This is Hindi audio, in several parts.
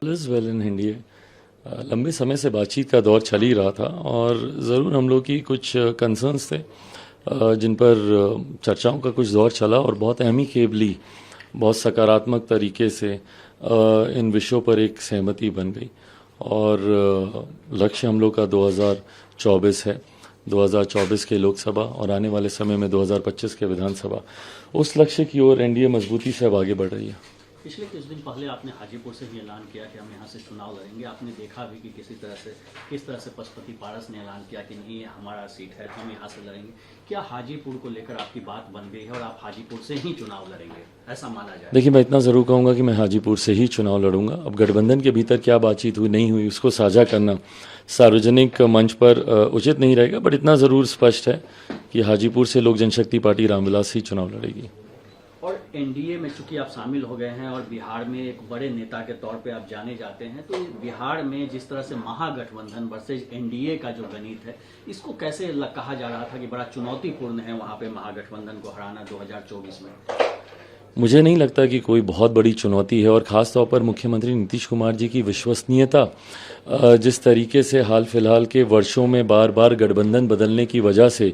Is well in NDA. लंबे समय से बातचीत का दौर चल ही रहा था और ज़रूर हम लोग की कुछ कंसर्न्स थे जिन पर चर्चाओं का कुछ दौर चला और बहुत अहमीकेबली, बहुत सकारात्मक तरीके से इन विषयों पर एक सहमति बन गई और लक्ष्य हम लोग का 2024 है। 2024 के लोकसभा और आने वाले समय में 2025 के विधानसभा, उस लक्ष्य की ओर एनडीए मजबूती से अब आगे बढ़ रही है। पिछले कुछ दिन पहले आपने हाजीपुर से भी ऐलान किया कि हम यहाँ से चुनाव लड़ेंगे। आपने देखा भी कि किस तरह से पशुपति पारस ने ऐलान किया कि नहीं, ये हमारा सीट है तो हम यहाँ से लड़ेंगे। क्या हाजीपुर को लेकर आपकी बात बन गई है और आप हाजीपुर से ही चुनाव लड़ेंगे, ऐसा माना जाए? देखिए, मैं इतना ज़रूर कहूँगा कि मैं हाजीपुर से ही चुनाव लड़ूंगा। अब गठबंधन के भीतर क्या बातचीत हुई नहीं हुई उसको साझा करना सार्वजनिक मंच पर उचित नहीं रहेगा, बट इतना ज़रूर स्पष्ट है कि हाजीपुर से लोक जनशक्ति पार्टी रामविलास ही चुनाव लड़ेगी। और एनडीए में चूंकि आप शामिल हो गए हैं और बिहार में एक बड़े नेता के तौर पे आप जाने जाते हैं, तो बिहार में जिस तरह से महागठबंधन वर्सेज एनडीए का जो गणित है, इसको कैसे कहा जा रहा था कि बड़ा चुनौतीपूर्ण है वहां पे महागठबंधन को हराना 2024 में? मुझे नहीं लगता कि कोई बहुत बड़ी चुनौती है और ख़ास तौर पर मुख्यमंत्री नीतीश कुमार जी की विश्वसनीयता जिस तरीके से हाल फिलहाल के वर्षों में बार बार गठबंधन बदलने की वजह से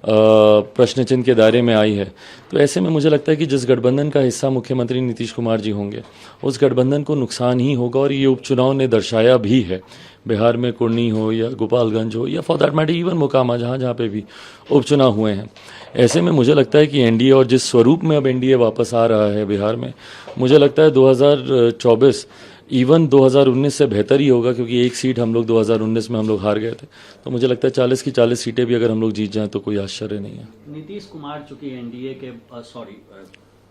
प्रश्न चिन्ह के दायरे में आई है, तो ऐसे में मुझे लगता है कि जिस गठबंधन का हिस्सा मुख्यमंत्री नीतीश कुमार जी होंगे उस गठबंधन को नुकसान ही होगा। और ये उपचुनाव ने दर्शाया भी है, बिहार में कुर्नी हो या गोपालगंज हो या for that matter even Mokama, जहाँ पे भी उपचुनाव हुए हैं। ऐसे में मुझे लगता है कि एनडीए और जिस स्वरूप में अब एनडीए वापस आ रहा है बिहार में, मुझे लगता है 2024 इवन 2019 से बेहतर ही होगा, क्योंकि एक सीट हम लोग 2019 में हम लोग हार गए थे। तो मुझे लगता है 40 की 40 सीटें भी अगर हम लोग जीत जाएं तो कोई आश्चर्य नहीं है। नीतीश कुमार चूंकि एनडीए के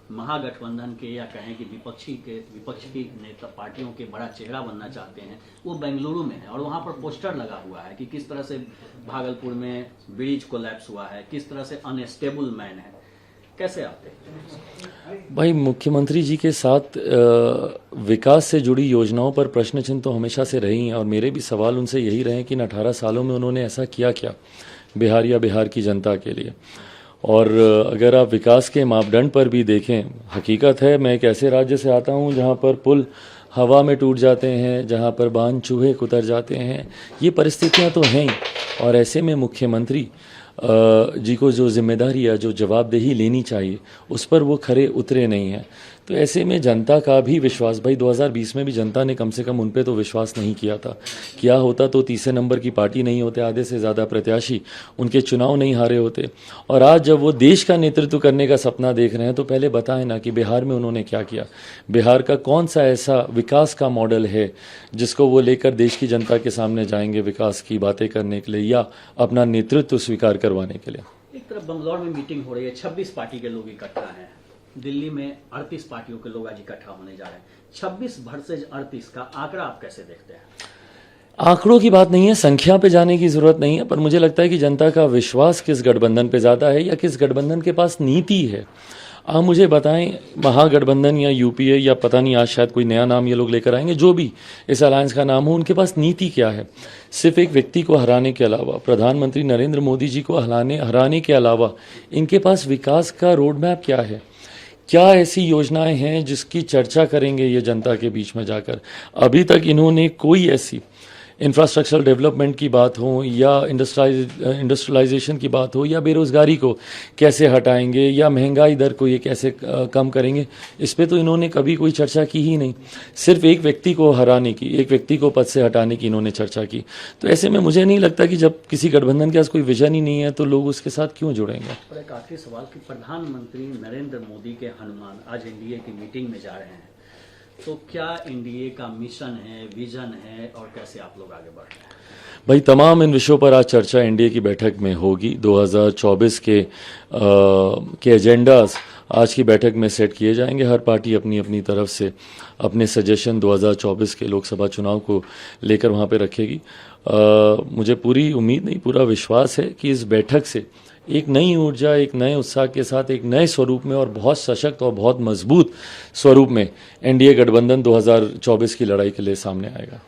महागठबंधन के या कहें कि विपक्षी नेता पार्टियों के बड़ा चेहरा बनना चाहते हैं, वो बेंगलुरु में है और वहां पर पोस्टर लगा हुआ है कि किस तरह से भागलपुर में ब्रिज कोलैप्स हुआ है, किस तरह से अनस्टेबल मैन है। कैसे आते हैं भाई? मुख्यमंत्री जी के साथ विकास से जुड़ी योजनाओं पर प्रश्न चिन्ह तो हमेशा से रही हैं और मेरे भी सवाल उनसे यही रहे कि इन 18 सालों में उन्होंने ऐसा किया क्या बिहार या बिहार की जनता के लिए। और अगर आप विकास के मापदंड पर भी देखें, हकीकत है मैं एक ऐसे राज्य से आता हूं जहां पर पुल हवा में टूट जाते हैं, जहां पर बांध चूहे कुतर जाते हैं, ये परिस्थितियां तो हैं ही। और ऐसे में मुख्यमंत्री जी को जो जिम्मेदारी या जो जवाबदेही लेनी चाहिए उस पर वो खरे उतरे नहीं हैं। तो ऐसे में जनता का भी विश्वास, भाई 2020 में भी जनता ने कम से कम उन पे तो विश्वास नहीं किया था। क्या होता तो तीसरे नंबर की पार्टी नहीं होते, आधे से ज़्यादा प्रत्याशी उनके चुनाव नहीं हारे होते। और आज जब वो देश का नेतृत्व करने का सपना देख रहे हैं तो पहले बताएं ना कि बिहार में उन्होंने क्या किया, बिहार का कौन सा ऐसा विकास का मॉडल है जिसको वो लेकर देश की जनता के सामने जाएंगे विकास की बातें करने के लिए या अपना नेतृत्व स्वीकार करवाने के लिए। एक तरफ बंगलौर में मीटिंग हो रही है, 26 पार्टी के लोग इकट्ठा हैं। दिल्ली में 38 पार्टियों के लोग आज इकट्ठा होने जा रहे हैं। 26 वर्सेज 38 का आंकड़ा आप कैसे देखते हैं? आंकड़ों की बात नहीं है, संख्या पे जाने की जरूरत नहीं है, पर मुझे लगता है कि जनता का विश्वास किस गठबंधन पे ज़्यादा है या किस गठबंधन के पास नीति है। आप मुझे बताएं, महागठबंधन या यूपीए या पता नहीं आज शायद कोई नया नाम ये लोग लेकर आएंगे, जो भी इस अलायंस का नाम हो, उनके पास नीति क्या है? सिर्फ एक व्यक्ति को हराने के अलावा, प्रधानमंत्री नरेंद्र मोदी जी को हराने के अलावा इनके पास विकास का रोड मैप क्या है? क्या ऐसी योजनाएं हैं जिसकी चर्चा करेंगे ये जनता के बीच में जाकर? अभी तक इन्होंने कोई ऐसी इंफ्रास्ट्रक्चरल डेवलपमेंट की बात हो या इंडस्ट्रियलाइजेशन की बात हो या बेरोजगारी को कैसे हटाएंगे या महंगाई दर को ये कैसे कम करेंगे, इस पे तो इन्होंने कभी कोई चर्चा की ही नहीं। सिर्फ एक व्यक्ति को हराने की, एक व्यक्ति को पद से हटाने की इन्होंने चर्चा की। तो ऐसे में मुझे नहीं लगता कि जब किसी गठबंधन के पास कोई विजन ही नहीं है तो लोग उसके साथ क्यों जुड़ेंगे। और एक आखिरी सवाल कि प्रधानमंत्री नरेंद्र मोदी के हनुमान आज एनडीए की मीटिंग में जा रहे हैं, तो क्या एनडीए का मिशन है, विजन है और कैसे आप लोग आगे बढ़ रहे हैं? भाई तमाम इन विषयों पर आज चर्चा एनडीए की बैठक में होगी। 2024 के एजेंडास आज की बैठक में सेट किए जाएंगे। हर पार्टी अपनी अपनी तरफ से अपने सजेशन 2024 के लोकसभा चुनाव को लेकर वहाँ पे रखेगी। मुझे पूरी उम्मीद नहीं, पूरा विश्वास है कि इस बैठक से एक नई ऊर्जा, एक नए उत्साह के साथ, एक नए स्वरूप में और बहुत सशक्त और बहुत मजबूत स्वरूप में एनडीए गठबंधन 2024 की लड़ाई के लिए सामने आएगा।